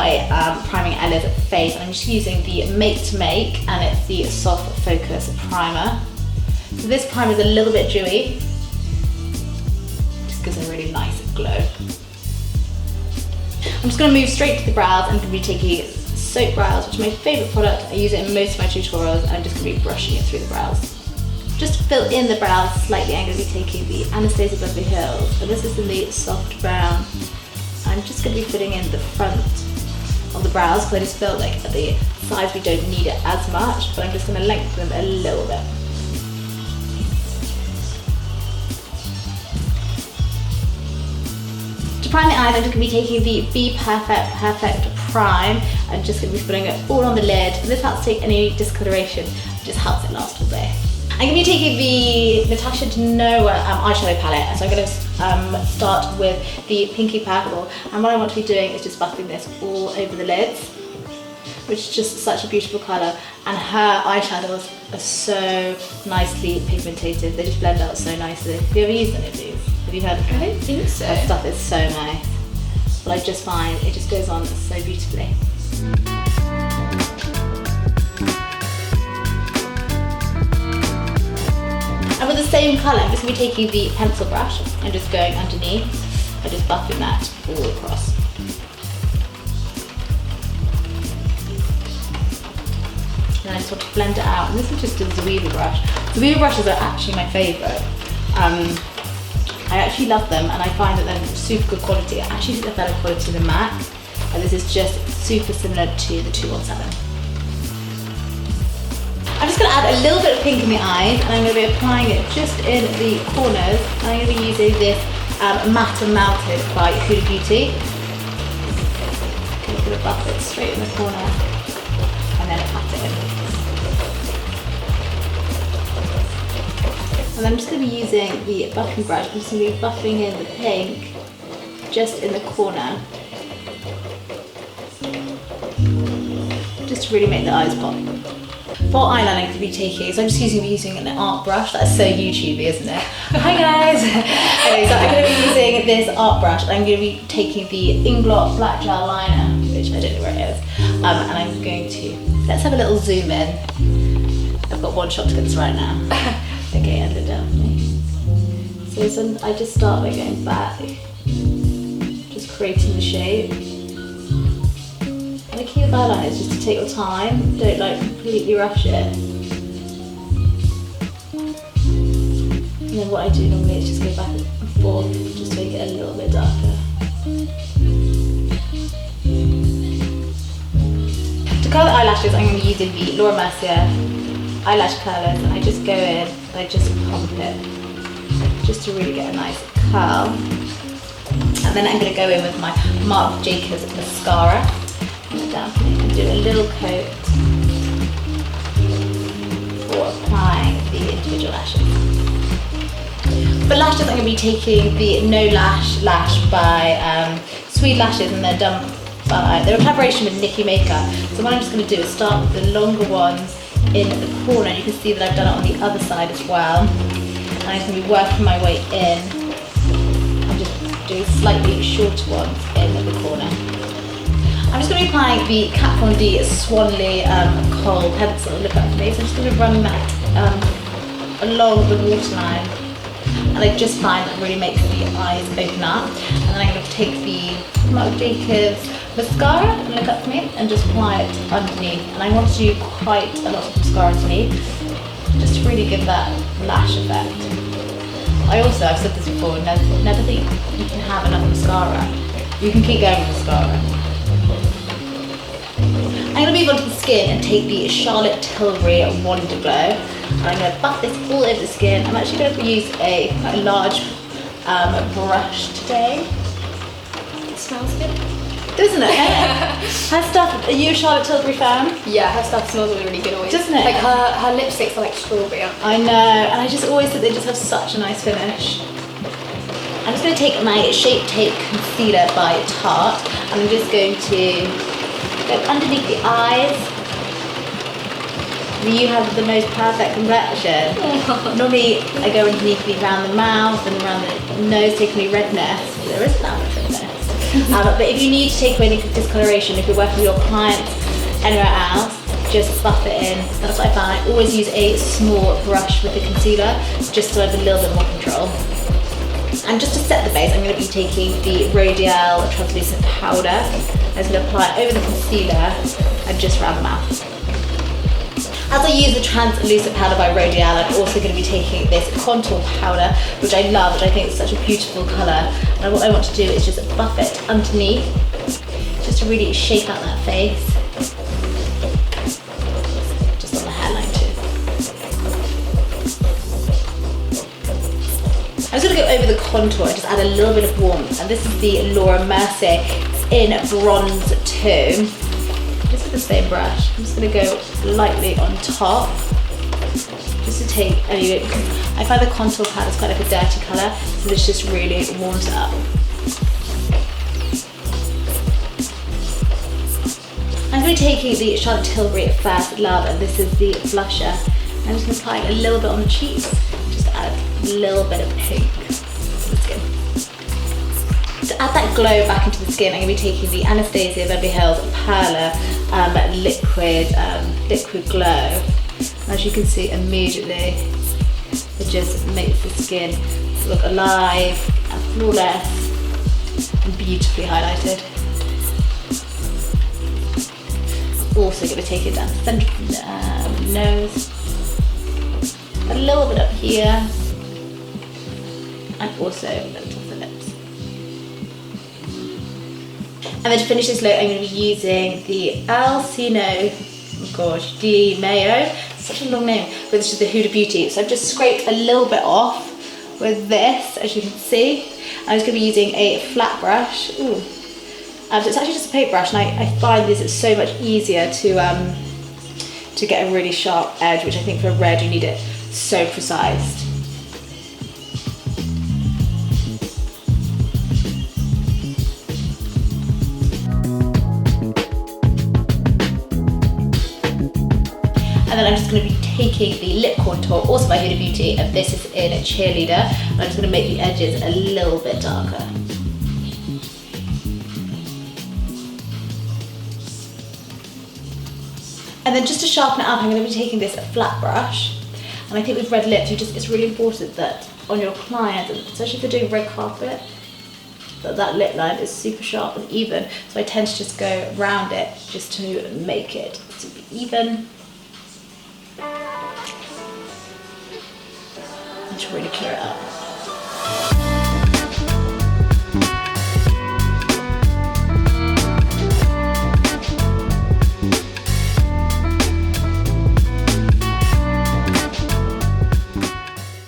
by priming Ella's face, and I'm just using the Make to Make, and it's the Soft Focus Primer. So this primer is a little bit dewy, just gives a really nice glow. I'm just going to move straight to the brows. I'm going to be taking Soap Brows, which is my favourite product. I use it in most of my tutorials, and I'm just going to be brushing it through the brows. Just to fill in the brows slightly, I'm going to be taking the Anastasia Beverly Hills, and this is in the soft brown. I'm just going to be filling in the front of the brows because I just feel like at the sides we don't need it as much, but I'm just going to lengthen them a little bit. To prime the eyes, I'm just going to be taking the Be Perfect Prime. I'm just going to be putting it all on the lid. And this helps take any discoloration, it just helps it last all day. I'm going to be taking the Natasha Denona eyeshadow palette, so I'm going to start with the Pinky Purple, and what I want to be doing is just buffing this all over the lids, which is just such a beautiful colour, and her eyeshadows are so nicely pigmented, they just blend out so nicely. Have you ever used any of these? Have you heard of them? I don't think so. Her stuff is so nice, but I just find it just goes on so beautifully. And with the same colour, I'm just going to be taking the pencil brush and just going underneath and just buffing that all across. And then I just want to blend it out. And this is just a Zoeva brush. Zoeva brushes are actually my favourite. I actually love them, and I find that they're super good quality. I actually think they're better quality than MAC. And this is just super similar to the 217. I'm just going to add a little bit of pink in the eyes, and I'm going to be applying it just in the corners. And I'm going to be using this Matte and Melted by Huda Beauty. I'm going to buff it straight in the corner and then pat it in. And I'm just going to be using the buffing brush. I'm just going to be buffing in the pink just in the corner, just to really make the eyes pop. For eyeliner, I'm going to be taking, so I'm just using an art brush. That's so YouTubey, isn't it? Hi guys! Okay, so I'm going to be using this art brush, and I'm going to be taking the Inglot Black Gel Liner, which I don't know where it is, and I'm going to, let's have a little zoom in. I've got one shot to get this right now. Okay, and it down for me. So I just start by going back, just creating the shape. And the key with eyeliner is just to take your time, don't like completely rush it. And then what I do normally is just go back and forth, just to make it a little bit darker. To curl the eyelashes, I'm going to be using the Laura Mercier eyelash curlers, and I just go in and I just pump it, just to really get a nice curl. And then I'm going to go in with my Marc Jacobs mascara. And do a little coat for applying the individual lashes. For lashes, I'm going to be taking the No Lash by Sweed lashes, and they're a collaboration with Nicki Maker. So what I'm just going to do is start with the longer ones in the corner. You can see that I've done it on the other side as well. And I'm going to be working my way in and just doing slightly shorter ones in the corner. I'm just going to be applying the Kat Von D Swanley Kohl pencil. Look up for me. So I'm just going to run that along the waterline, and I just find that really makes the eyes open up. And then I'm going to take the Marc Jacobs mascara, and look up for me, and just apply it underneath. And I want to do quite a lot of mascara underneath, just to really give that lash effect. I've said this before, never think you can have enough mascara. You can keep going with mascara. I'm going to move on to the skin and take the Charlotte Tilbury Wonder Glow. And I'm going to buff this all over the skin. I'm actually going to use quite a large brush today. It smells good. Doesn't it? Her stuff, are you a Charlotte Tilbury fan? Yeah, her stuff smells really good always. Doesn't it? Like her lipsticks are like strawberry. I know, and I just always think they just have such a nice finish. I'm just going to take my Shape Tape Concealer by Tarte, and I'm just going to go underneath the eyes. You have the most perfect complexion. Normally I go underneath around the mouth and around the nose, taking me redness. There isn't that much redness. But if you need to take away any discoloration, if you're working with your clients anywhere else, just buff it in. That's what I found. I always use a small brush with the concealer, just so I have a little bit more control. And just to set the base, I'm going to be taking the Rodial Translucent powder. I'm just going to apply it over the concealer and just around the mouth. As I use the Translucent powder by Rodial, I'm also going to be taking this contour powder, which I love, which I think is such a beautiful colour. And what I want to do is just buff it underneath, just to really shape out that face. Just on the hairline too. I'm just going to go over the contour and just add a little bit of warmth. And this is the Laura Mercier in Bronze 2. Just with the same brush. I'm just going to go lightly on top. Just to take, I find the contour powder is quite like a dirty colour, so this just really warms it up. I'm going to be taking the Charlotte Tilbury First Love, and this is the blusher. I'm just going to apply a little bit on the cheeks, just to add a little bit of pink to the skin. To add that glow back into the skin, I'm going to be taking the Anastasia Beverly Hills Perla Liquid Glow. And as you can see immediately, it just makes the skin look alive and flawless and beautifully highlighted. Also going to take it down the centre of the nose, a little bit up here, and also at the top of the lips. And then to finish this look, I'm going to be using the di Mayo, such a long name, but this is the Huda Beauty. So I've just scraped a little bit off with this, as you can see. I'm just going to be using a flat brush. Ooh. It's actually just a paint brush, and I find this is so much easier to get a really sharp edge, which I think for a red you need it so precise. And then I'm just going to be taking the lip contour, also by Huda Beauty, and this is in Cheerleader. And I'm just going to make the edges a little bit darker. And then just to sharpen it up, I'm going to be taking this flat brush. And I think with red lips, it's really important that on your clients, especially if they're doing red carpet, that lip line is super sharp and even. So I tend to just go around it just to make it super even. And to really clear it up.